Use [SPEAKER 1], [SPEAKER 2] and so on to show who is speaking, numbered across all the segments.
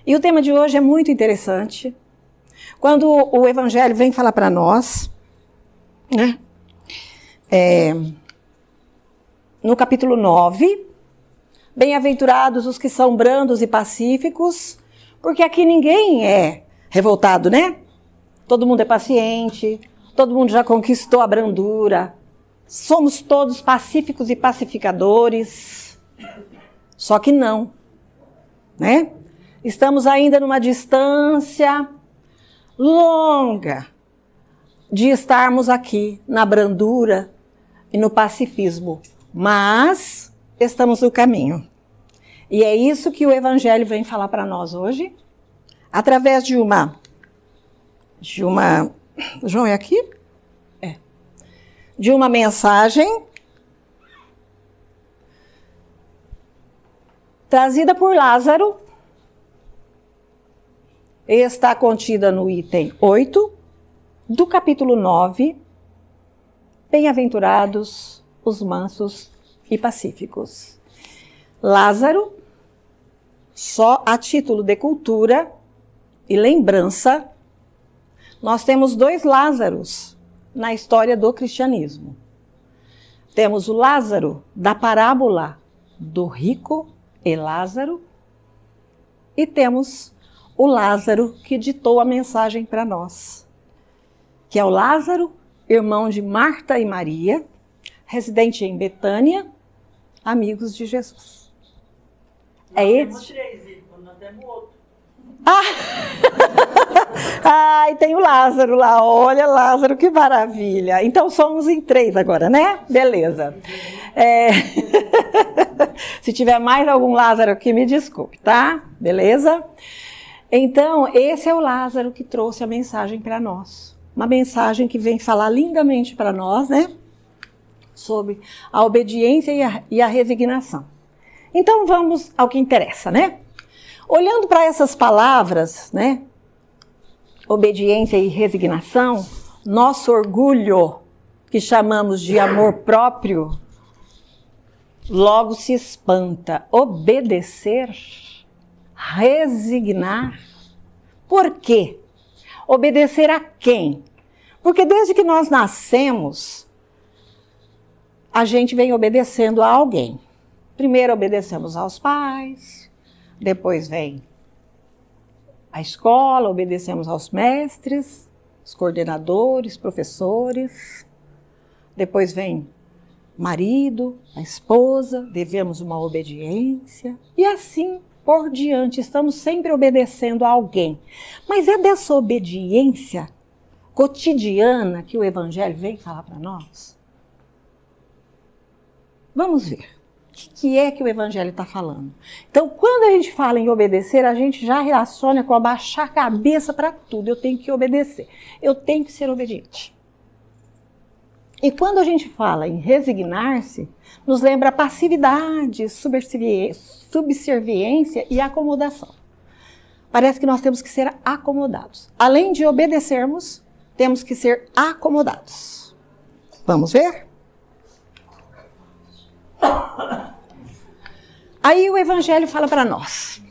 [SPEAKER 1] E o tema de hoje é muito interessante. Quando o Evangelho vem falar para nós, né? No capítulo 9, bem-aventurados os que são brandos e pacíficos, porque aqui ninguém é revoltado, né? Todo mundo é paciente, todo mundo já conquistou a brandura. Somos todos pacíficos e pacificadores. Só que não, né? Estamos ainda numa distância longa de estarmos aqui na brandura e no pacifismo, mas estamos no caminho. E é isso que o Evangelho vem falar para nós hoje, através de uma... João, é aqui? É. De uma mensagem trazida por Lázaro, está contida no item 8 do capítulo 9, bem-aventurados os mansos e pacíficos. Lázaro, só a título de cultura e lembrança, nós temos 2 Lázaros na história do cristianismo. Temos o Lázaro da parábola do rico e Lázaro, e temos o Lázaro que ditou a mensagem para nós, que é o Lázaro, irmão de Marta e Maria, residente em Betânia, amigos de Jesus.
[SPEAKER 2] Nós
[SPEAKER 1] é
[SPEAKER 2] temos
[SPEAKER 1] esse?
[SPEAKER 2] 3, nós temos outro.
[SPEAKER 1] Ai, tem o Lázaro lá, olha Lázaro, que maravilha. Então somos em 3 agora, né? Beleza. Se tiver mais algum Lázaro aqui, me desculpe, tá? Beleza? Então, esse é o Lázaro que trouxe a mensagem para nós. Uma mensagem que vem falar lindamente para nós, né? Sobre a obediência e a resignação. Então, vamos ao que interessa, né? Olhando para essas palavras, né? Obediência e resignação, nosso orgulho, que chamamos de amor próprio, logo se espanta. Obedecer, resignar. Por quê? Obedecer a quem? Porque desde que nós nascemos, a gente vem obedecendo a alguém. Primeiro obedecemos aos pais, depois vem a escola, obedecemos aos mestres, os coordenadores, professores. Depois vem marido, a esposa, devemos uma obediência. E assim por diante, estamos sempre obedecendo a alguém. Mas é dessa obediência cotidiana que o Evangelho vem falar para nós? Vamos ver. O que é que o Evangelho está falando? Então, quando a gente fala em obedecer, a gente já relaciona com abaixar a cabeça para tudo. Eu tenho que obedecer. Eu tenho que ser obediente. E quando a gente fala em resignar-se, nos lembra passividade, subserviência e acomodação. Parece que nós temos que ser acomodados. Além de obedecermos, temos que ser acomodados. Vamos ver? Aí o Evangelho fala para nós.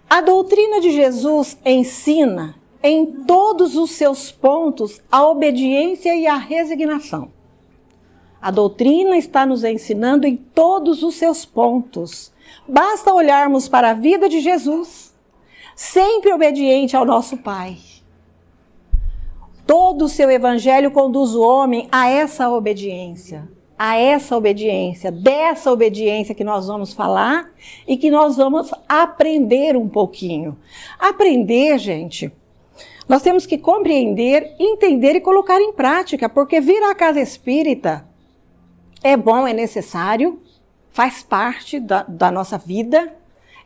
[SPEAKER 1] A doutrina de Jesus ensina em todos os seus pontos a obediência e a resignação. A doutrina está nos ensinando em todos os seus pontos. Basta olharmos para a vida de Jesus, sempre obediente ao nosso Pai. Todo o seu Evangelho conduz o homem a essa obediência. Dessa obediência que nós vamos falar e que nós vamos aprender um pouquinho. Aprender, gente, nós temos que compreender, entender e colocar em prática, porque vir à casa espírita é bom, é necessário, faz parte da nossa vida,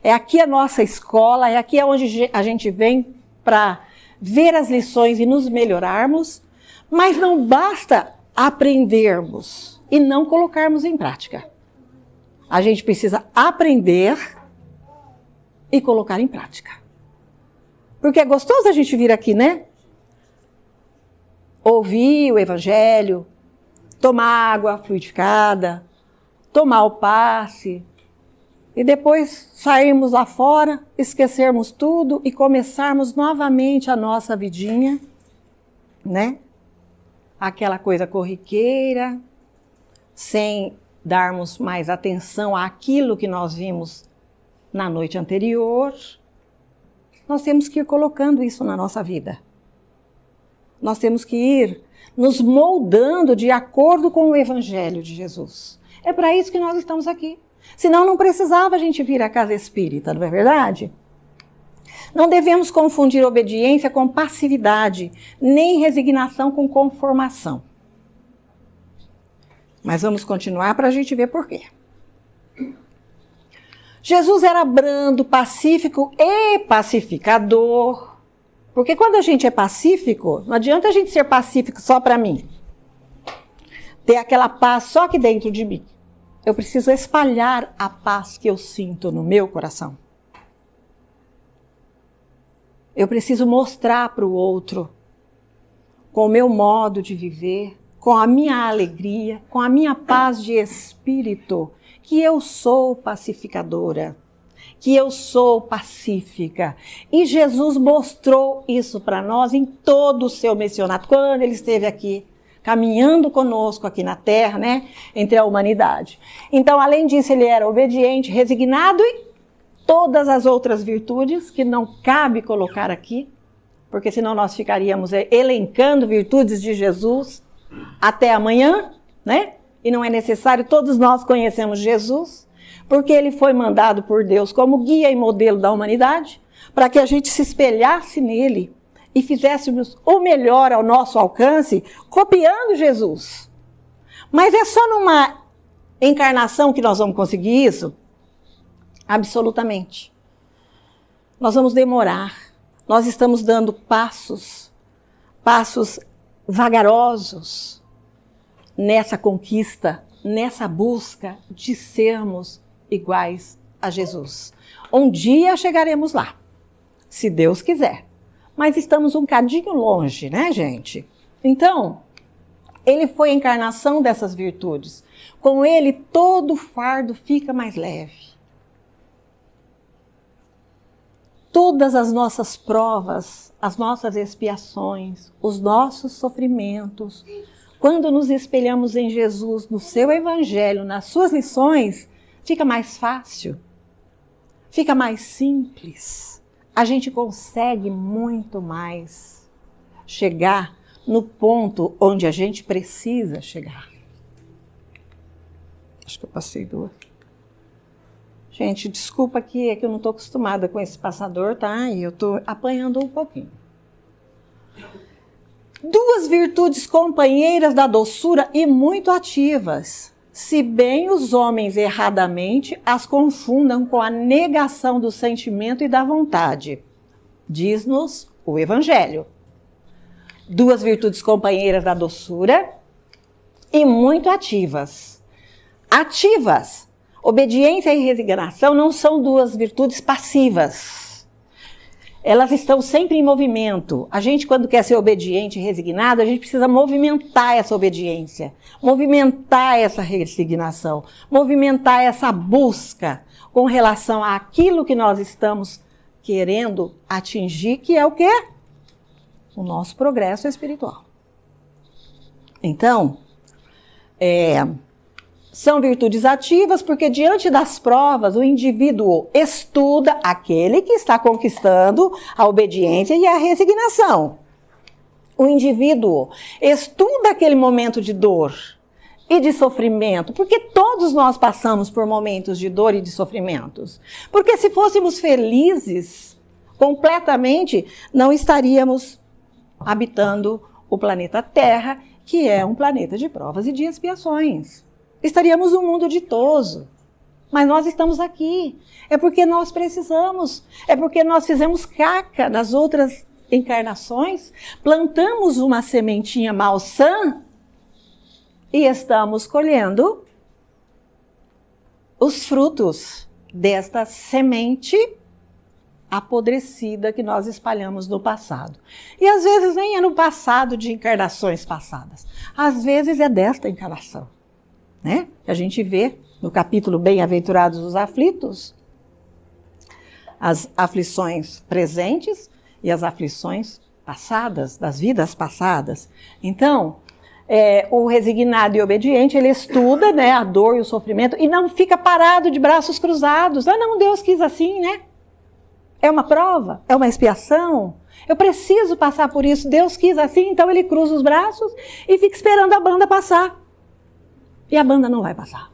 [SPEAKER 1] é aqui a nossa escola, é aqui onde a gente vem para ver as lições e nos melhorarmos, mas não basta aprendermos e não colocarmos em prática. A gente precisa aprender e colocar em prática. Porque é gostoso a gente vir aqui, né? Ouvir o Evangelho, tomar água fluidificada, tomar o passe, e depois sairmos lá fora, esquecermos tudo e começarmos novamente a nossa vidinha, né? Aquela coisa corriqueira, sem darmos mais atenção àquilo que nós vimos na noite anterior. Nós temos que ir colocando isso na nossa vida. Nós temos que ir nos moldando de acordo com o Evangelho de Jesus. É para isso que nós estamos aqui. Senão não precisava a gente vir à casa espírita, não é verdade? Não devemos confundir obediência com passividade, nem resignação com conformação. Mas vamos continuar para a gente ver por quê. Jesus era brando, pacífico e pacificador. Porque quando a gente é pacífico, não adianta a gente ser pacífico só para mim. Ter aquela paz só aqui dentro de mim. Eu preciso espalhar a paz que eu sinto no meu coração. Eu preciso mostrar para o outro, com o meu modo de viver, com a minha alegria, com a minha paz de espírito, que eu sou pacificadora, que eu sou pacífica. E Jesus mostrou isso para nós em todo o seu missionário, quando ele esteve aqui, caminhando conosco aqui na Terra, né, entre a humanidade. Então, além disso, ele era obediente, resignado e todas as outras virtudes que não cabe colocar aqui, porque senão nós ficaríamos elencando virtudes de Jesus até amanhã, né? E não é necessário, todos nós conhecemos Jesus, porque ele foi mandado por Deus como guia e modelo da humanidade, para que a gente se espelhasse nele e fizéssemos o melhor ao nosso alcance, copiando Jesus. Mas é só numa encarnação que nós vamos conseguir isso? Absolutamente. Nós vamos demorar. Nós estamos dando passos vagarosos nessa conquista, nessa busca de sermos iguais a Jesus. Um dia chegaremos lá, se Deus quiser. Mas estamos um cadinho longe, né, gente? Então, ele foi a encarnação dessas virtudes. Com ele, todo fardo fica mais leve. Todas as nossas provas, as nossas expiações, os nossos sofrimentos, quando nos espelhamos em Jesus, no seu Evangelho, nas suas lições, fica mais fácil, fica mais simples. A gente consegue muito mais chegar no ponto onde a gente precisa chegar. Acho que eu passei duas. Gente, desculpa aqui, é que eu não estou acostumada com esse passador, tá? E eu estou apanhando um pouquinho. Duas virtudes companheiras da doçura e muito ativas, se bem os homens erradamente as confundam com a negação do sentimento e da vontade. Diz-nos o Evangelho. Duas virtudes companheiras da doçura e muito ativas. Ativas. Obediência e resignação não são duas virtudes passivas. Elas estão sempre em movimento. A gente, quando quer ser obediente e resignado, a gente precisa movimentar essa obediência, movimentar essa resignação, movimentar essa busca com relação àquilo que nós estamos querendo atingir, que é o quê? O nosso progresso espiritual. Então, são virtudes ativas porque diante das provas o indivíduo estuda aquele que está conquistando a obediência e a resignação. O indivíduo estuda aquele momento de dor e de sofrimento, porque todos nós passamos por momentos de dor e de sofrimentos. Porque se fôssemos felizes completamente, não estaríamos habitando o planeta Terra, que é um planeta de provas e de expiações. Estaríamos num mundo ditoso, mas nós estamos aqui. É porque nós precisamos, é porque nós fizemos caca nas outras encarnações, plantamos uma sementinha malsã e estamos colhendo os frutos desta semente apodrecida que nós espalhamos no passado. E às vezes nem é no passado de encarnações passadas, às vezes é desta encarnação. Né? A gente vê no capítulo Bem-aventurados os aflitos, as aflições presentes e as aflições passadas, das vidas passadas. Então, o resignado e obediente, ele estuda, né, a dor e o sofrimento e não fica parado de braços cruzados. Ah, não, Deus quis assim, né? É uma prova, é uma expiação. Eu preciso passar por isso, Deus quis assim, então ele cruza os braços e fica esperando a banda passar. E a banda não vai passar,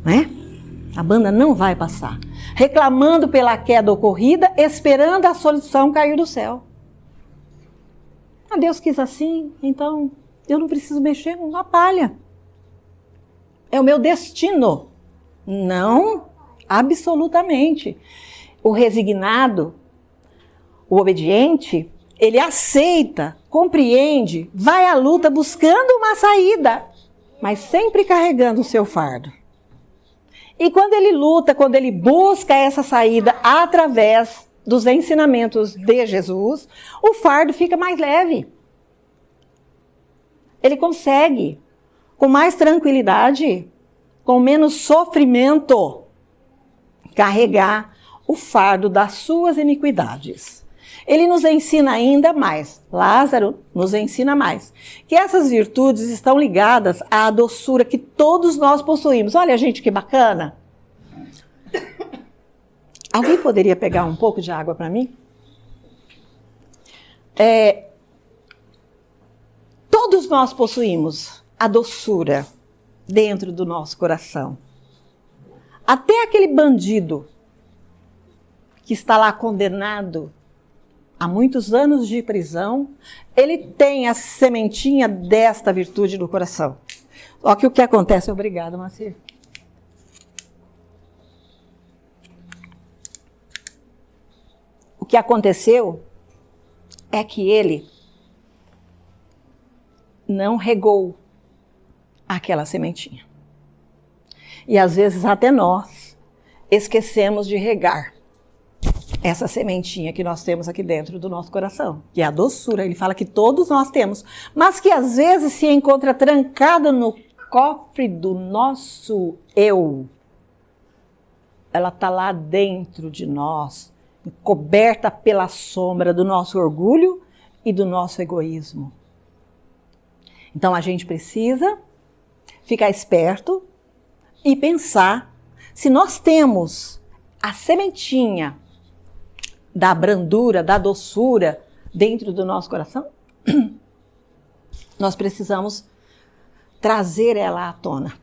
[SPEAKER 1] né? A banda não vai passar. Reclamando pela queda ocorrida, esperando a solução cair do céu. Ah, Deus quis assim, então eu não preciso mexer com uma palha. É o meu destino. Não, absolutamente. O resignado, o obediente, ele aceita, compreende, vai à luta buscando uma saída, mas sempre carregando o seu fardo. E quando ele luta, quando ele busca essa saída através dos ensinamentos de Jesus, o fardo fica mais leve. Ele consegue, com mais tranquilidade, com menos sofrimento, carregar o fardo das suas iniquidades. Ele nos ensina ainda mais, Lázaro nos ensina mais, que essas virtudes estão ligadas à doçura que todos nós possuímos. Olha, gente, que bacana. Alguém poderia pegar um pouco de água para mim? Todos nós possuímos a doçura dentro do nosso coração. Até aquele bandido que está lá condenado a muitos anos de prisão, ele tem a sementinha desta virtude no coração. Só que o que acontece... Obrigada, Macir. O que aconteceu é que ele não regou aquela sementinha. E às vezes até nós esquecemos de regar essa sementinha que nós temos aqui dentro do nosso coração, que é a doçura. Ele fala que todos nós temos, mas que às vezes se encontra trancada no cofre do nosso eu. Ela está lá dentro de nós, coberta pela sombra do nosso orgulho e do nosso egoísmo. Então a gente precisa ficar esperto e pensar se nós temos a sementinha da brandura, da doçura dentro do nosso coração. Nós precisamos trazer ela à tona.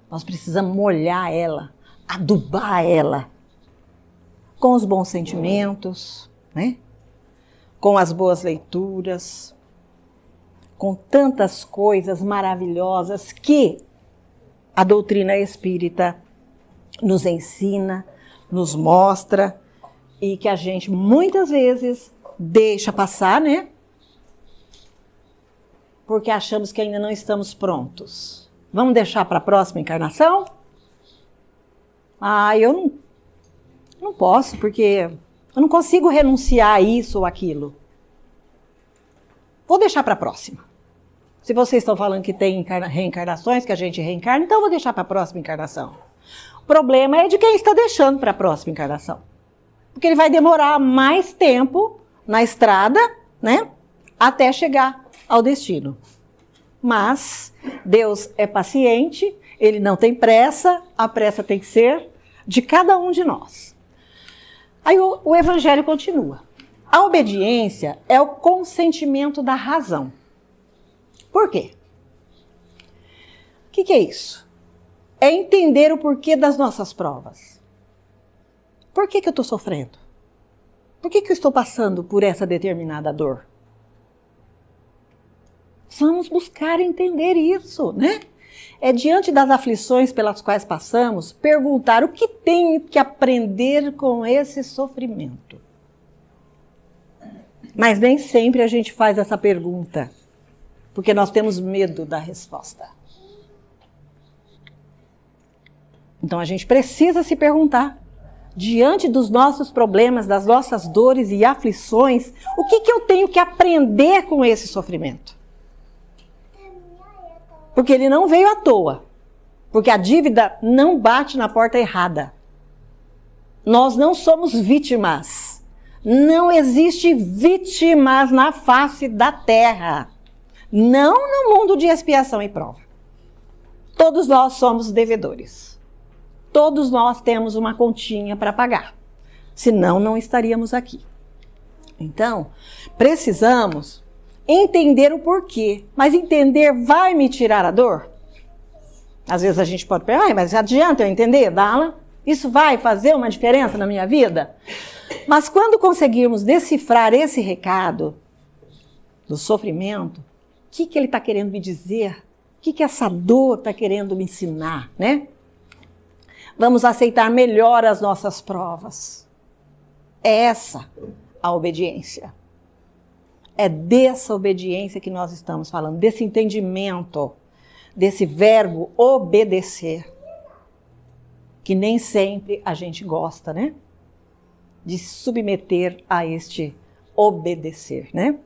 [SPEAKER 1] Nós precisamos molhar ela, adubar ela com os bons sentimentos, né? Com as boas leituras, com tantas coisas maravilhosas que a doutrina espírita nos ensina, nos mostra, e que a gente muitas vezes deixa passar, né? Porque achamos que ainda não estamos prontos. Vamos deixar para a próxima encarnação? Ah, eu não posso, porque eu não consigo renunciar a isso ou aquilo. Vou deixar para a próxima. Se vocês estão falando que tem reencarnações, que a gente reencarna, então eu vou deixar para a próxima encarnação. O problema é de quem está deixando para a próxima encarnação. Porque ele vai demorar mais tempo na estrada, né? Até chegar ao destino. Mas Deus é paciente, ele não tem pressa, a pressa tem que ser de cada um de nós. Aí o Evangelho continua. A obediência é o consentimento da razão. Por quê? O que é isso? É entender o porquê das nossas provas. Por que eu estou sofrendo? Por que eu estou passando por essa determinada dor? Vamos buscar entender isso, né? É diante das aflições pelas quais passamos, perguntar o que tenho que aprender com esse sofrimento. Mas nem sempre a gente faz essa pergunta, porque nós temos medo da resposta. Então a gente precisa se perguntar, diante dos nossos problemas, das nossas dores e aflições, o que eu tenho que aprender com esse sofrimento? Porque ele não veio à toa. Porque a dívida não bate na porta errada. Nós não somos vítimas. Não existe vítimas na face da terra. Não no mundo de expiação e prova. Todos nós somos devedores. Todos nós temos uma continha para pagar. Senão, não estaríamos aqui. Então, precisamos entender o porquê. Mas entender vai me tirar a dor? Às vezes a gente pode pensar, mas adianta eu entender, Dala? Isso vai fazer uma diferença na minha vida? Mas quando conseguirmos decifrar esse recado do sofrimento, o que ele está querendo me dizer? O que essa dor está querendo me ensinar, né? Vamos aceitar melhor as nossas provas. É essa a obediência. É dessa obediência que nós estamos falando, desse entendimento, desse verbo obedecer, que nem sempre a gente gosta, né? De se submeter a este obedecer, né?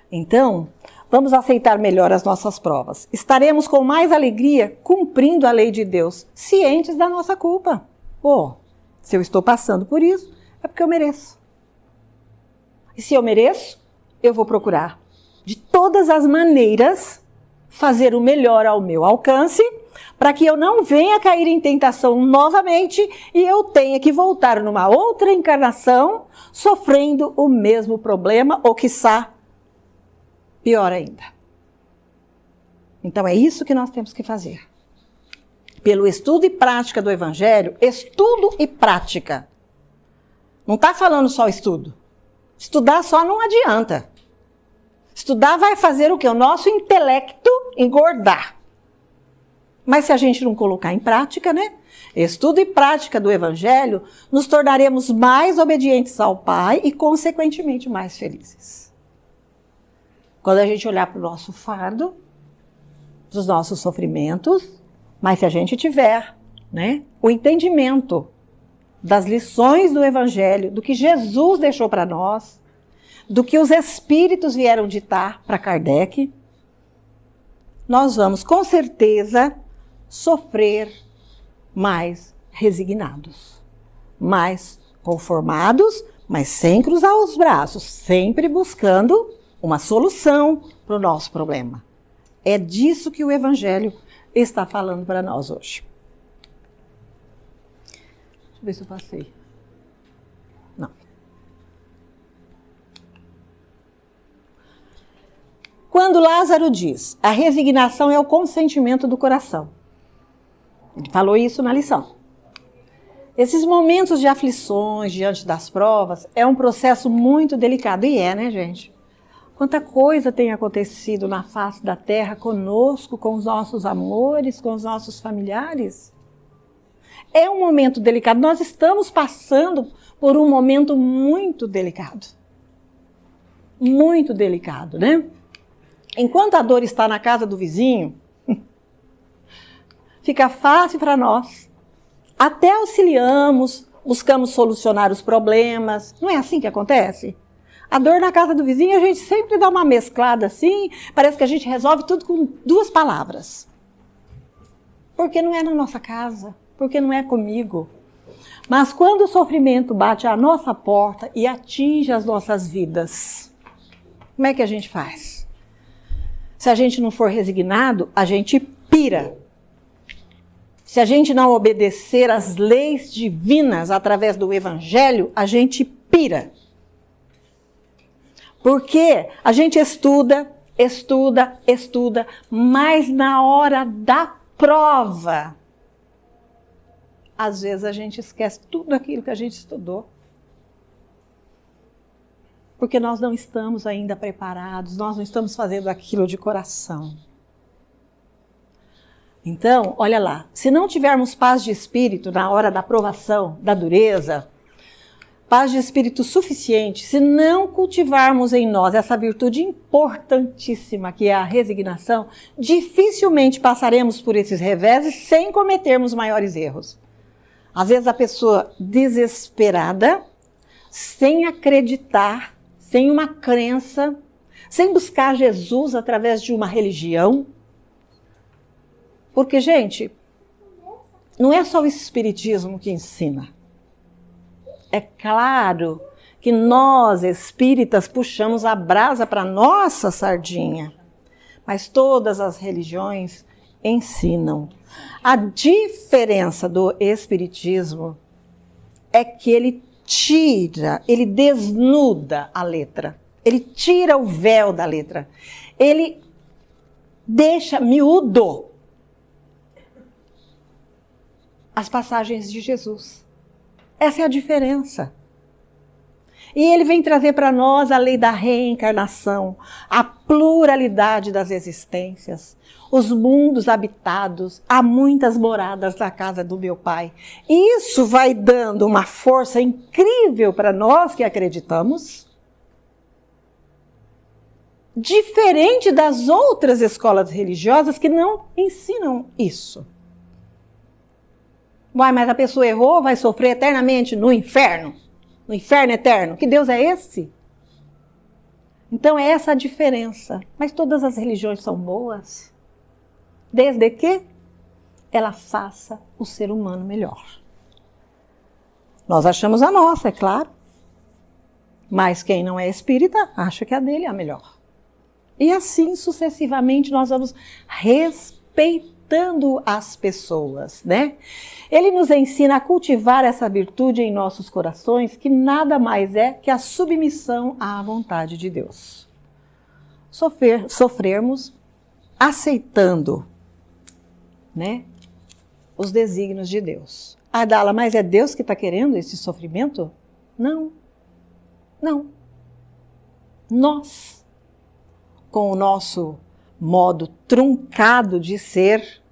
[SPEAKER 1] Então, vamos aceitar melhor as nossas provas. Estaremos com mais alegria cumprindo a lei de Deus, cientes da nossa culpa. Se eu estou passando por isso, é porque eu mereço. E se eu mereço, eu vou procurar, de todas as maneiras, fazer o melhor ao meu alcance, para que eu não venha cair em tentação novamente e eu tenha que voltar numa outra encarnação, sofrendo o mesmo problema, ou quiçá, pior ainda. Então é isso que nós temos que fazer. Pelo estudo e prática do Evangelho, estudo e prática. Não está falando só estudo. Estudar só não adianta. Estudar vai fazer o quê? O nosso intelecto engordar. Mas se a gente não colocar em prática, né? Estudo e prática do Evangelho, nos tornaremos mais obedientes ao Pai e, consequentemente, mais felizes. Quando a gente olhar para o nosso fardo, para os nossos sofrimentos, mas se a gente tiver, né, o entendimento das lições do Evangelho, do que Jesus deixou para nós, do que os Espíritos vieram ditar para Kardec, nós vamos, com certeza, sofrer mais resignados, mais conformados, mas sem cruzar os braços, sempre buscando uma solução para o nosso problema. É disso que o Evangelho está falando para nós hoje. Deixa eu ver se eu passei. Não. Quando Lázaro diz, a resignação é o consentimento do coração. Ele falou isso na lição. Esses momentos de aflições diante das provas é um processo muito delicado. E né, gente? Quanta coisa tem acontecido na face da terra conosco, com os nossos amores, com os nossos familiares. É um momento delicado. Nós estamos passando por um momento muito delicado. Muito delicado, né? Enquanto a dor está na casa do vizinho, fica fácil para nós. Até auxiliamos, buscamos solucionar os problemas. Não é assim que acontece? A dor na casa do vizinho, a gente sempre dá uma mesclada assim, parece que a gente resolve tudo com 2 palavras. Porque não é na nossa casa, porque não é comigo. Mas quando o sofrimento bate à nossa porta e atinge as nossas vidas, como é que a gente faz? Se a gente não for resignado, a gente pira. Se a gente não obedecer às leis divinas através do Evangelho, a gente pira. Porque a gente estuda, mas na hora da prova, às vezes a gente esquece tudo aquilo que a gente estudou. Porque nós não estamos ainda preparados, nós não estamos fazendo aquilo de coração. Então, olha lá, se não tivermos paz de espírito na hora da provação, da dureza, paz de espírito suficiente, se não cultivarmos em nós essa virtude importantíssima que é a resignação, dificilmente passaremos por esses reveses sem cometermos maiores erros. Às vezes a pessoa desesperada, sem acreditar, sem uma crença, sem buscar Jesus através de uma religião. Porque, gente, não é só o Espiritismo que ensina. É claro que nós, espíritas, puxamos a brasa para nossa sardinha. Mas todas as religiões ensinam. A diferença do Espiritismo é que ele desnuda a letra. Ele tira o véu da letra. Ele deixa miúdo as passagens de Jesus. Essa é a diferença. E ele vem trazer para nós a lei da reencarnação, a pluralidade das existências, os mundos habitados, há muitas moradas na casa do meu Pai. Isso vai dando uma força incrível para nós que acreditamos, diferente das outras escolas religiosas que não ensinam isso. Uai, mas a pessoa errou, vai sofrer eternamente no inferno eterno. Que Deus é esse? Então é essa a diferença. Mas todas as religiões são boas, desde que ela faça o ser humano melhor. Nós achamos a nossa, é claro. Mas quem não é espírita acha que a dele é a melhor. E assim sucessivamente nós vamos respeitando as pessoas, né? Ele nos ensina a cultivar essa virtude em nossos corações, que nada mais é que a submissão à vontade de Deus. Sofrermos aceitando, né, os desígnios de Deus. Ah, Dala, mas é Deus que está querendo esse sofrimento? Não. Não. Nós, com o nosso modo truncado de ser,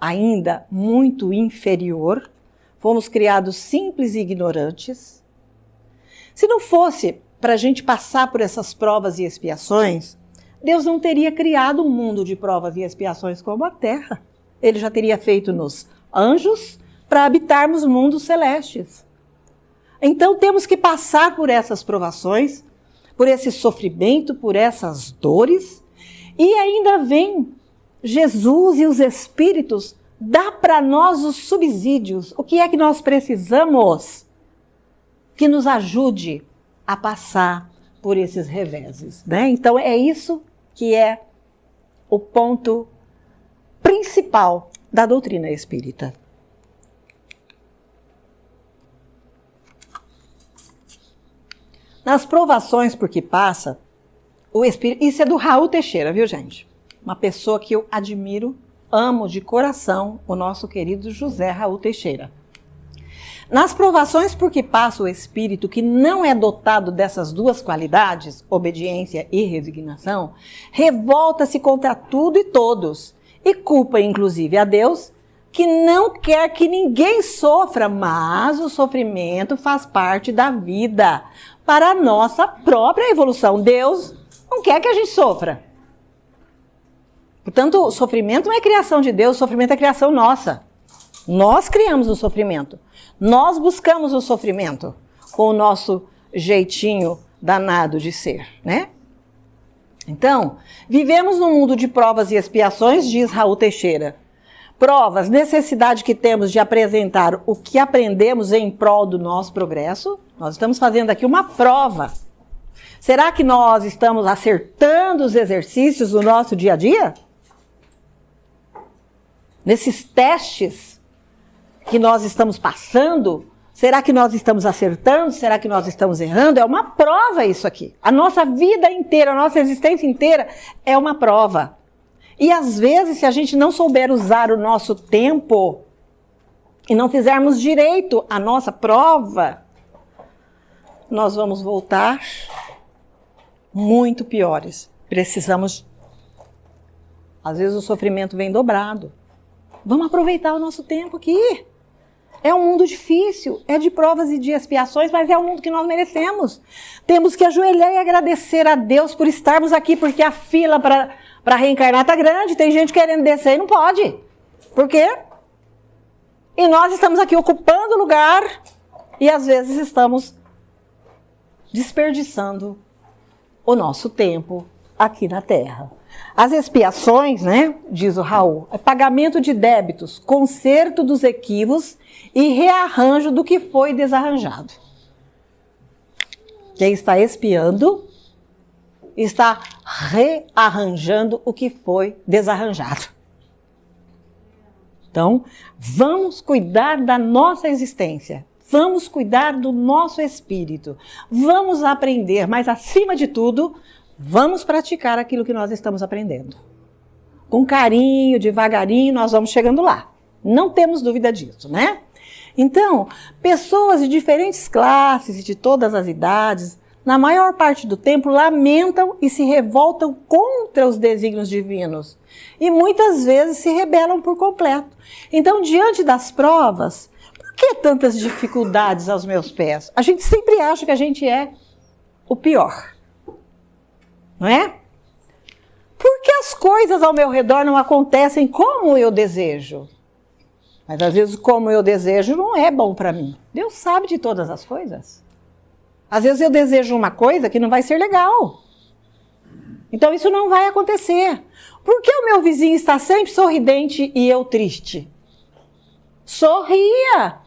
[SPEAKER 1] ainda muito inferior, fomos criados simples e ignorantes. Se não fosse para a gente passar por essas provas e expiações, Deus não teria criado um mundo de provas e expiações como a Terra. Ele já teria feito nos anjos para habitarmos mundos celestes. Então temos que passar por essas provações, por esse sofrimento, por essas dores, e ainda vem Jesus e os Espíritos dá para nós os subsídios. O que é que nós precisamos que nos ajude a passar por esses reveses, né? Então é isso que é o ponto principal da doutrina espírita. Nas provações por que passa, o espírito, isso é do Raul Teixeira, viu, gente? Uma pessoa que eu admiro, amo de coração, o nosso querido José Raul Teixeira. Nas provações por que passa o espírito que não é dotado dessas duas qualidades, obediência e resignação, revolta-se contra tudo e todos, e culpa inclusive a Deus, que não quer que ninguém sofra, mas o sofrimento faz parte da vida, para a nossa própria evolução. Deus não quer que a gente sofra. Portanto, o sofrimento não é criação de Deus, o sofrimento é criação nossa. Nós criamos o sofrimento. Nós buscamos o sofrimento com o nosso jeitinho danado de ser, né? Então, vivemos num mundo de provas e expiações, diz Raul Teixeira. Provas, necessidade que temos de apresentar o que aprendemos em prol do nosso progresso. Nós estamos fazendo aqui uma prova. Será que nós estamos acertando os exercícios do nosso dia a dia? Nesses testes que nós estamos passando, será que nós estamos acertando? Será que nós estamos errando? É uma prova isso aqui. A nossa vida inteira, a nossa existência inteira é uma prova. E às vezes, se a gente não souber usar o nosso tempo e não fizermos direito à nossa prova, nós vamos voltar muito piores. Precisamos, às vezes o sofrimento vem dobrado. Vamos aproveitar o nosso tempo aqui. É um mundo difícil, é de provas e de expiações, mas é um mundo que nós merecemos. Temos que ajoelhar e agradecer a Deus por estarmos aqui, porque a fila para reencarnar está grande. Tem gente querendo descer e não pode. Por quê? E nós estamos aqui ocupando o lugar e às vezes estamos desperdiçando o nosso tempo aqui na terra. As expiações, né, diz o Raul, é pagamento de débitos, conserto dos equívocos e rearranjo do que foi desarranjado. Quem está expiando está rearranjando o que foi desarranjado. Então, vamos cuidar da nossa existência. Vamos cuidar do nosso espírito. Vamos aprender, mas acima de tudo, vamos praticar aquilo que nós estamos aprendendo. Com carinho, devagarinho, nós vamos chegando lá. Não temos dúvida disso, né? Então, pessoas de diferentes classes e de todas as idades, na maior parte do tempo, lamentam e se revoltam contra os desígnios divinos. E muitas vezes se rebelam por completo. Então, diante das provas, por que tantas dificuldades aos meus pés? A gente sempre acha que a gente é o pior. Não é? Por que as coisas ao meu redor não acontecem como eu desejo? Mas às vezes como eu desejo não é bom para mim. Deus sabe de todas as coisas. Às vezes eu desejo uma coisa que não vai ser legal. Então isso não vai acontecer. Por que o meu vizinho está sempre sorridente e eu triste? Sorria!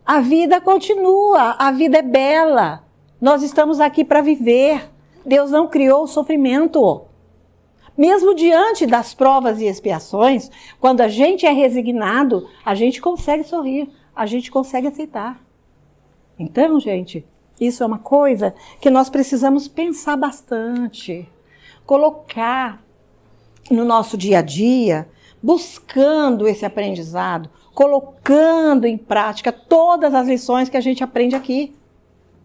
[SPEAKER 1] A vida continua, a vida é bela. Nós estamos aqui para viver. Deus não criou o sofrimento. Mesmo diante das provas e expiações, quando a gente é resignado, a gente consegue sorrir, a gente consegue aceitar. Então, gente, isso é uma coisa que nós precisamos pensar bastante, colocar no nosso dia a dia, buscando esse aprendizado, colocando em prática todas as lições que a gente aprende aqui,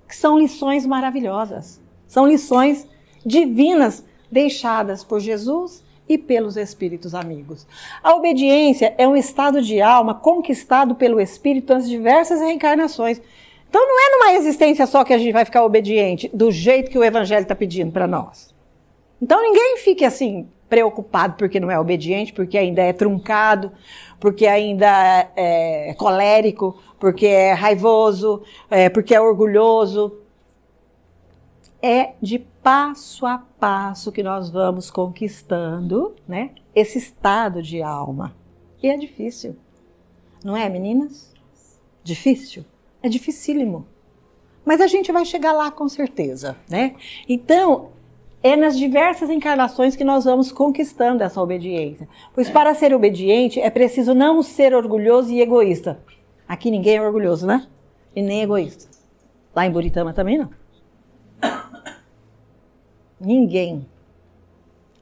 [SPEAKER 1] que são lições maravilhosas, são lições divinas deixadas por Jesus e pelos espíritos amigos. A obediência é um estado de alma conquistado pelo espírito nas diversas reencarnações. Então não é numa existência só que a gente vai ficar obediente, do jeito que o evangelho está pedindo para nós. Então ninguém fique assim preocupado porque não é obediente, porque ainda é truncado, porque ainda é colérico, porque é raivoso, porque é orgulhoso. É de passo a passo que nós vamos conquistando, né, esse estado de alma. E é difícil. Não é, meninas? Difícil? É dificílimo. Mas a gente vai chegar lá com certeza, né? Então, é nas diversas encarnações que nós vamos conquistando essa obediência. Pois para ser obediente é preciso não ser orgulhoso e egoísta. Aqui ninguém é orgulhoso, né? E nem egoísta. Lá em Buritama também não. Ninguém.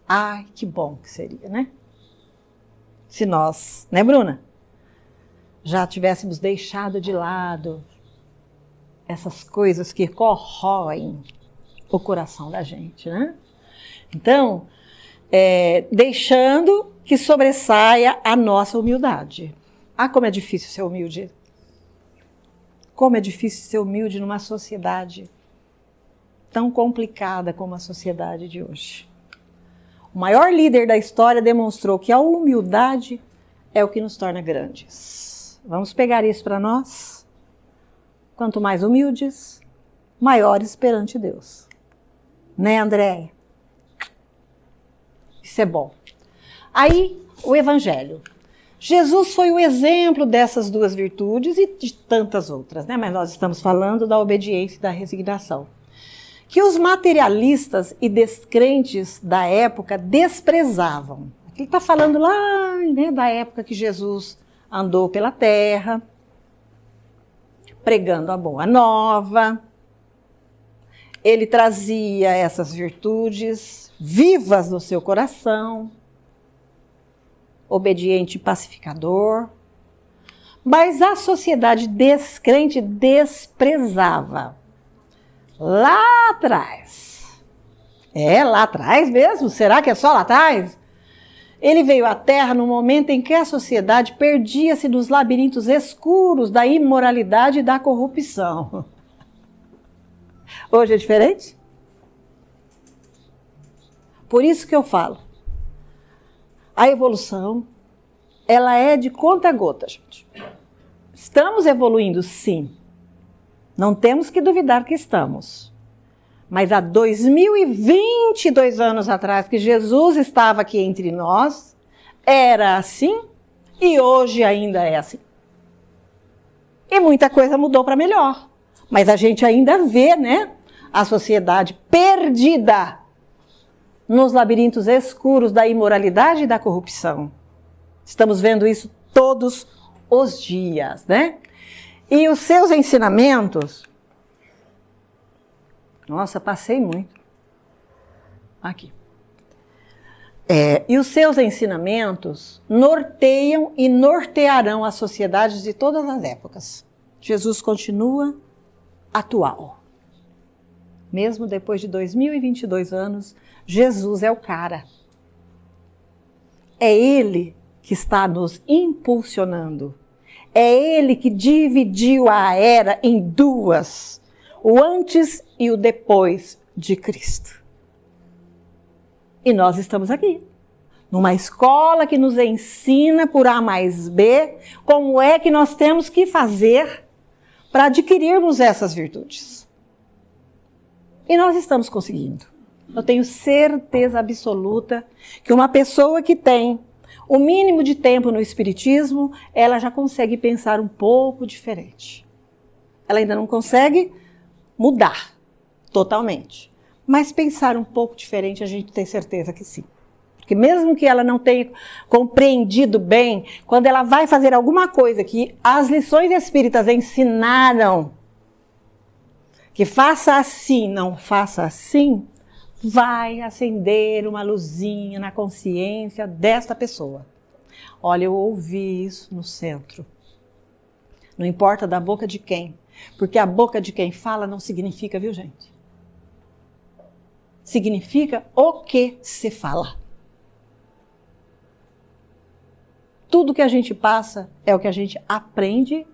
[SPEAKER 1] Ai, que bom que seria, né? Se nós, né, Bruna? Já tivéssemos deixado de lado essas coisas que corroem o coração da gente, né? Então, deixando que sobressaia a nossa humildade. Ah, como é difícil ser humilde. Como é difícil ser humilde numa sociedade tão complicada como a sociedade de hoje. O maior líder da história demonstrou que a humildade é o que nos torna grandes. Vamos pegar isso para nós? Quanto mais humildes, maiores perante Deus. Né, André? Isso é bom. Aí, o Evangelho. Jesus foi o exemplo dessas duas virtudes e de tantas outras, né? Mas nós estamos falando da obediência e da resignação. Que os materialistas e descrentes da época desprezavam. Ele está falando lá, né, da época que Jesus andou pela terra, pregando a boa nova. Ele trazia essas virtudes vivas no seu coração, obediente e pacificador. Mas a sociedade descrente desprezava. Lá atrás. Lá atrás mesmo? Será que é só lá atrás? Ele veio à Terra no momento em que a sociedade perdia-se nos labirintos escuros da imoralidade e da corrupção. Hoje é diferente? Por isso que eu falo. A evolução, ela é de conta-gota, gente. Estamos evoluindo, sim. Não temos que duvidar que estamos. Mas há 2022 anos atrás, que Jesus estava aqui entre nós, era assim e hoje ainda é assim. E muita coisa mudou para melhor. Mas a gente ainda vê, né, a sociedade perdida nos labirintos escuros da imoralidade e da corrupção. Estamos vendo isso todos os dias, né? E os seus ensinamentos... Nossa, passei muito. Aqui. E os seus ensinamentos norteiam e nortearão as sociedades de todas as épocas. Jesus continua atual. Mesmo depois de 2022 anos, Jesus é o cara. É Ele que está nos impulsionando. É Ele que dividiu a era em duas. O antes e o depois de Cristo. E nós estamos aqui, numa escola que nos ensina por A mais B, como é que nós temos que fazer para adquirirmos essas virtudes. E nós estamos conseguindo. Eu tenho certeza absoluta que uma pessoa que tem o mínimo de tempo no Espiritismo, ela já consegue pensar um pouco diferente. Ela ainda não consegue mudar totalmente. Mas pensar um pouco diferente, a gente tem certeza que sim. Porque mesmo que ela não tenha compreendido bem, quando ela vai fazer alguma coisa que as lições espíritas ensinaram, que faça assim, não faça assim, vai acender uma luzinha na consciência desta pessoa. Olha, eu ouvi isso no centro. Não importa da boca de quem. Porque a boca de quem fala não significa, viu, gente? Significa o que se fala. Tudo que a gente passa é o que a gente aprende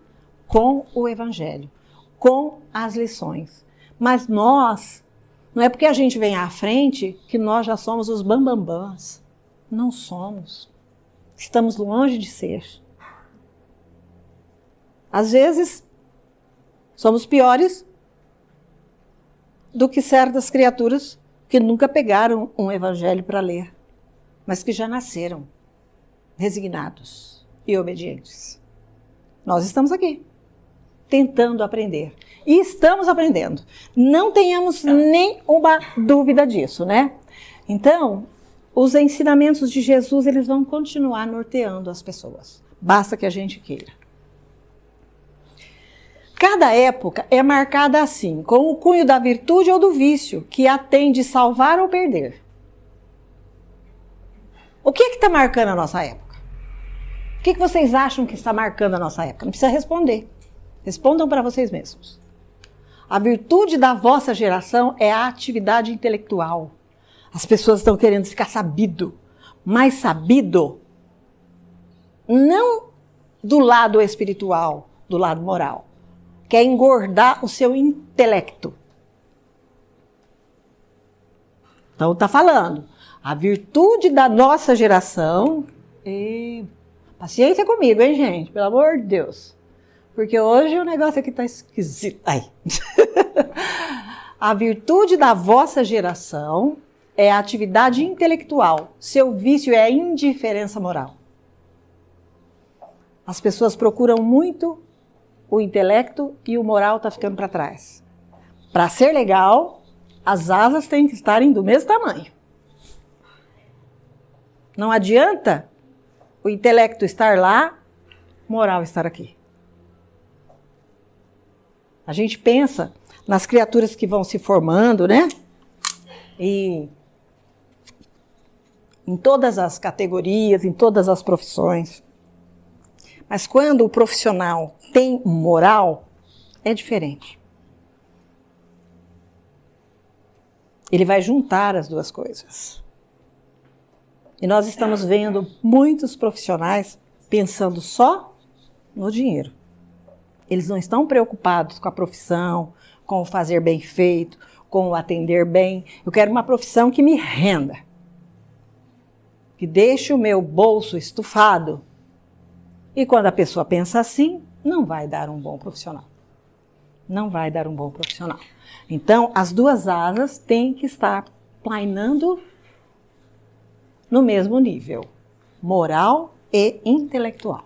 [SPEAKER 1] com o Evangelho, com as lições. Mas nós, não é porque a gente vem à frente que nós já somos os bambambãs. Não somos. Estamos longe de ser. Às vezes, somos piores do que certas criaturas que nunca pegaram um evangelho para ler, mas que já nasceram resignados e obedientes. Nós estamos aqui, tentando aprender. E estamos aprendendo. Não tenhamos nenhuma dúvida disso, né? Então, os ensinamentos de Jesus, eles vão continuar norteando as pessoas. Basta que a gente queira. Cada época é marcada assim, com o cunho da virtude ou do vício, que a tem de salvar ou perder. O que está marcando a nossa época? O que vocês acham que está marcando a nossa época? Não precisa responder. Respondam para vocês mesmos. A virtude da vossa geração é a atividade intelectual. As pessoas estão querendo ficar sabido, mas sabido não do lado espiritual, do lado moral. Quer engordar o seu intelecto. Então está falando, a virtude da nossa geração, paciência comigo, hein, gente? Pelo amor de Deus. Porque hoje o negócio aqui está esquisito. Ai. A virtude da vossa geração é a atividade intelectual. Seu vício é a indiferença moral. As pessoas procuram muito o intelecto e o moral está ficando para trás. Para ser legal, as asas têm que estarem do mesmo tamanho. Não adianta o intelecto estar lá, moral estar aqui. A gente pensa nas criaturas que vão se formando, né? E em todas as categorias, em todas as profissões. Mas quando o profissional tem moral, é diferente. Ele vai juntar as duas coisas. E nós estamos vendo muitos profissionais pensando só no dinheiro. Eles não estão preocupados com a profissão, com o fazer bem feito, com o atender bem. Eu quero uma profissão que me renda, que deixe o meu bolso estufado. E quando a pessoa pensa assim, não vai dar um bom profissional. não vai dar um bom profissional. Então, as duas asas têm que estar planeando no mesmo nível, moral e intelectual.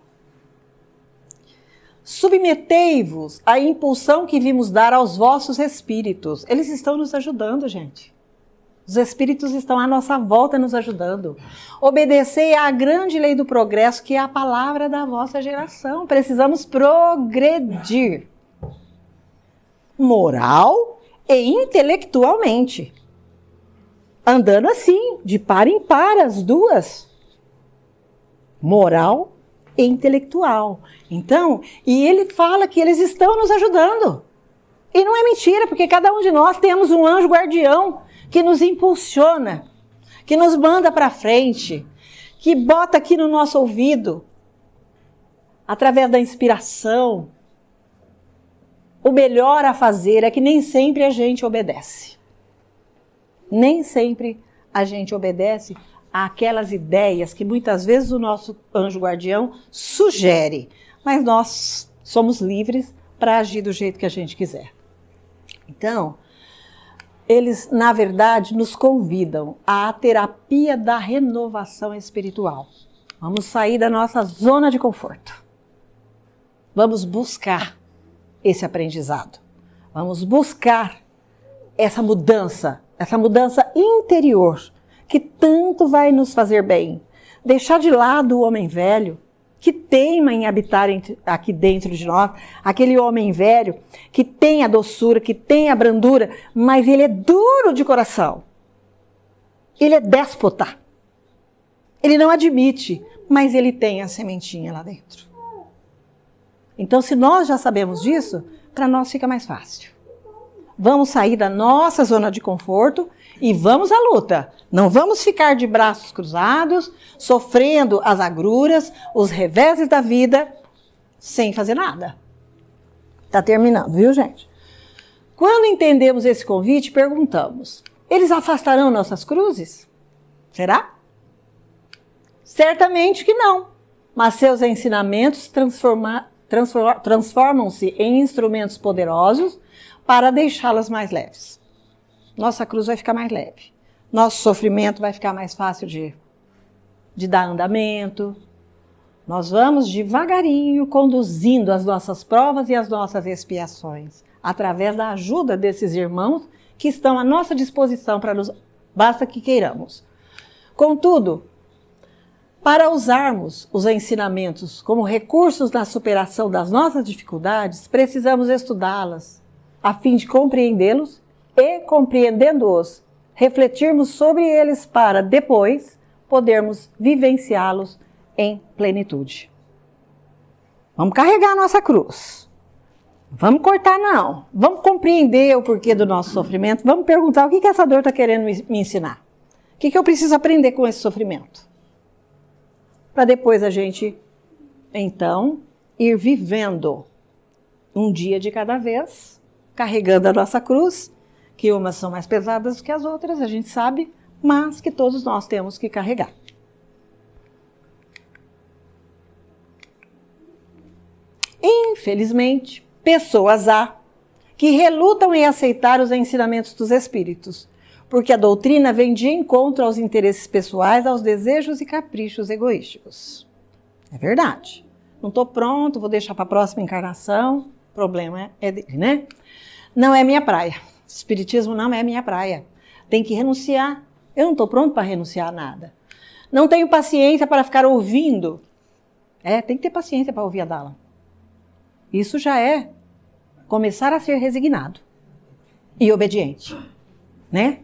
[SPEAKER 1] Submetei-vos à impulsão que vimos dar aos vossos espíritos. Eles estão nos ajudando, gente. Os espíritos estão à nossa volta nos ajudando. Obedecei à grande lei do progresso, que é a palavra da vossa geração. Precisamos progredir. Moral e intelectualmente. Andando assim, de par em par, as duas. Moral e intelectual. Então, e ele fala que eles estão nos ajudando. E não é mentira, porque cada um de nós temos um anjo guardião que nos impulsiona, que nos manda para frente, que bota aqui no nosso ouvido, através da inspiração. O melhor a fazer é que nem sempre a gente obedece. Nem sempre a gente obedece àquelas ideias que muitas vezes o nosso anjo guardião sugere, mas nós somos livres para agir do jeito que a gente quiser. Então, eles, na verdade, nos convidam à terapia da renovação espiritual. Vamos sair da nossa zona de conforto. Vamos buscar esse aprendizado. Vamos buscar essa mudança interior, que tanto vai nos fazer bem. Deixar de lado o homem velho, que teima em habitar aqui dentro de nós, aquele homem velho que tem a doçura, que tem a brandura, mas ele é duro de coração. Ele é déspota. Ele não admite, mas ele tem a sementinha lá dentro. Então, se nós já sabemos disso, para nós fica mais fácil. Vamos sair da nossa zona de conforto e vamos à luta. Não vamos ficar de braços cruzados, sofrendo as agruras, os reveses da vida, sem fazer nada. Está terminando, viu, gente? Quando entendemos esse convite, perguntamos: eles afastarão nossas cruzes? Será? Certamente que não, mas seus ensinamentos transformam-se em instrumentos poderosos para deixá-las mais leves. Nossa cruz vai ficar mais leve. Nosso sofrimento vai ficar mais fácil de dar andamento. Nós vamos devagarinho conduzindo as nossas provas e as nossas expiações, através da ajuda desses irmãos que estão à nossa disposição para nos... Basta que queiramos. Contudo, para usarmos os ensinamentos como recursos na superação das nossas dificuldades, precisamos estudá-las, a fim de compreendê-los e, compreendendo-os, refletirmos sobre eles para, depois, podermos vivenciá-los em plenitude. Vamos carregar a nossa cruz. Vamos cortar, não. Vamos compreender o porquê do nosso sofrimento. Vamos perguntar o que essa dor está querendo me ensinar. O que eu preciso aprender com esse sofrimento? Para depois a gente, então, ir vivendo um dia de cada vez, carregando a nossa cruz, que umas são mais pesadas do que as outras, a gente sabe, mas que todos nós temos que carregar. Infelizmente, pessoas há que relutam em aceitar os ensinamentos dos espíritos, porque a doutrina vem de encontro aos interesses pessoais, aos desejos e caprichos egoísticos. É verdade. Não estou pronto, vou deixar para a próxima encarnação. O problema é dele, né? Não é minha praia. Espiritismo não é minha praia. Tem que renunciar. Eu não estou pronto para renunciar a nada. Não tenho paciência para ficar ouvindo. Tem que ter paciência para ouvir a Dala. Isso já é começar a ser resignado e obediente, né?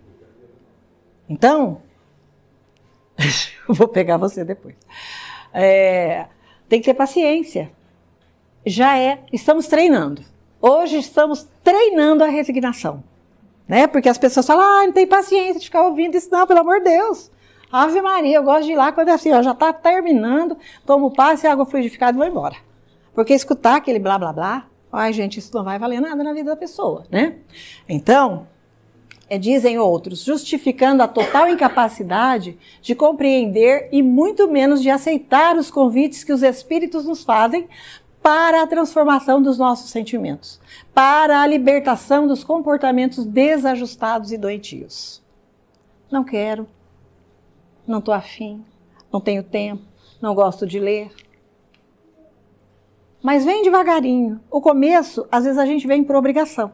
[SPEAKER 1] Então, eu vou pegar você depois. Tem que ter paciência. Estamos treinando. Hoje estamos treinando a resignação, né? Porque as pessoas falam, não tem paciência de ficar ouvindo isso, não, pelo amor de Deus. Ave Maria, eu gosto de ir lá quando é assim, já está terminando, tomo passe, água fluidificada e vou embora. Porque escutar aquele blá, blá, blá, ai gente, isso não vai valer nada na vida da pessoa, né? Então, dizem outros, justificando a total incapacidade de compreender e muito menos de aceitar os convites que os espíritos nos fazem para a transformação dos nossos sentimentos, para a libertação dos comportamentos desajustados e doentios. Não quero, não estou afim, não tenho tempo, não gosto de ler. Mas vem devagarinho. O começo, às vezes a gente vem por obrigação.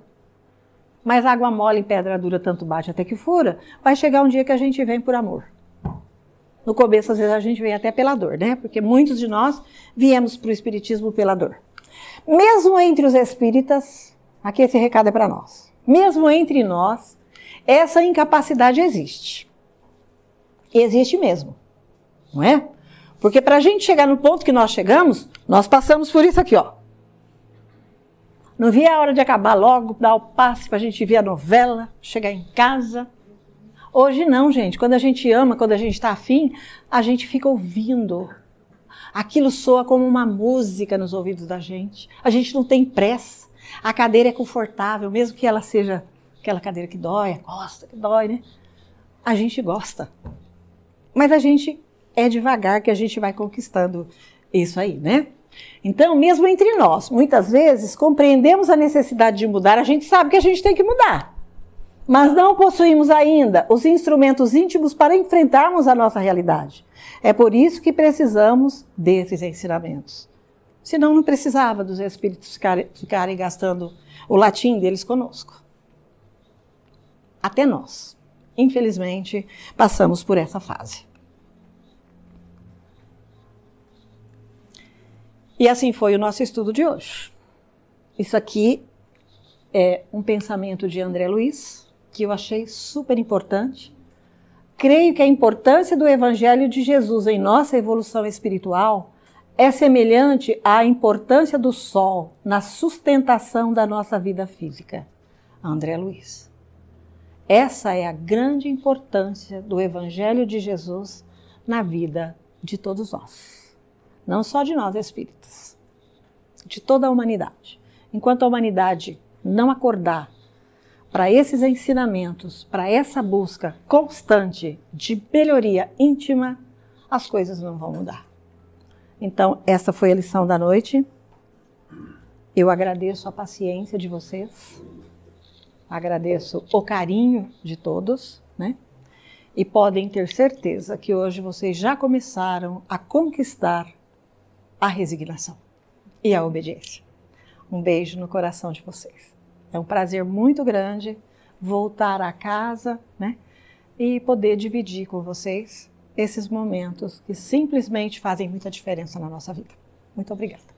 [SPEAKER 1] Mas água mole em pedra dura tanto bate até que fura. Vai chegar um dia que a gente vem por amor. No começo, às vezes, a gente vem até pela dor, né? Porque muitos de nós viemos para o espiritismo pela dor. Mesmo entre os espíritas, aqui esse recado é para nós. Mesmo entre nós, essa incapacidade existe. Existe mesmo, não é? Porque para a gente chegar no ponto que nós chegamos, nós passamos por isso aqui, ó. Não via a hora de acabar logo, dar o passe para a gente ver a novela, chegar em casa. Hoje não, gente. Quando a gente ama, quando a gente está afim, a gente fica ouvindo. Aquilo soa como uma música nos ouvidos da gente. A gente não tem pressa. A cadeira é confortável, mesmo que ela seja aquela cadeira que dói, a costa que dói, né? A gente gosta. Mas a gente é devagar que a gente vai conquistando isso aí, né? Então, mesmo entre nós, muitas vezes compreendemos a necessidade de mudar, a gente sabe que a gente tem que mudar. Mas não possuímos ainda os instrumentos íntimos para enfrentarmos a nossa realidade. É por isso que precisamos desses ensinamentos. Senão não precisava dos espíritos ficarem gastando o latim deles conosco. Até nós, infelizmente, passamos por essa fase. E assim foi o nosso estudo de hoje. Isso aqui é um pensamento de André Luiz, que eu achei super importante. Creio que a importância do Evangelho de Jesus em nossa evolução espiritual é semelhante à importância do sol na sustentação da nossa vida física. André Luiz. Essa é a grande importância do Evangelho de Jesus na vida de todos nós. Não só de nós espíritas, de toda a humanidade. Enquanto a humanidade não acordar para esses ensinamentos, para essa busca constante de melhoria íntima, as coisas não vão mudar. Então, essa foi a lição da noite. Eu agradeço a paciência de vocês, agradeço o carinho de todos, né? E podem ter certeza que hoje vocês já começaram a conquistar a resignação e a obediência. Um beijo no coração de vocês. É um prazer muito grande voltar a casa, né, e poder dividir com vocês esses momentos que simplesmente fazem muita diferença na nossa vida. Muito obrigada.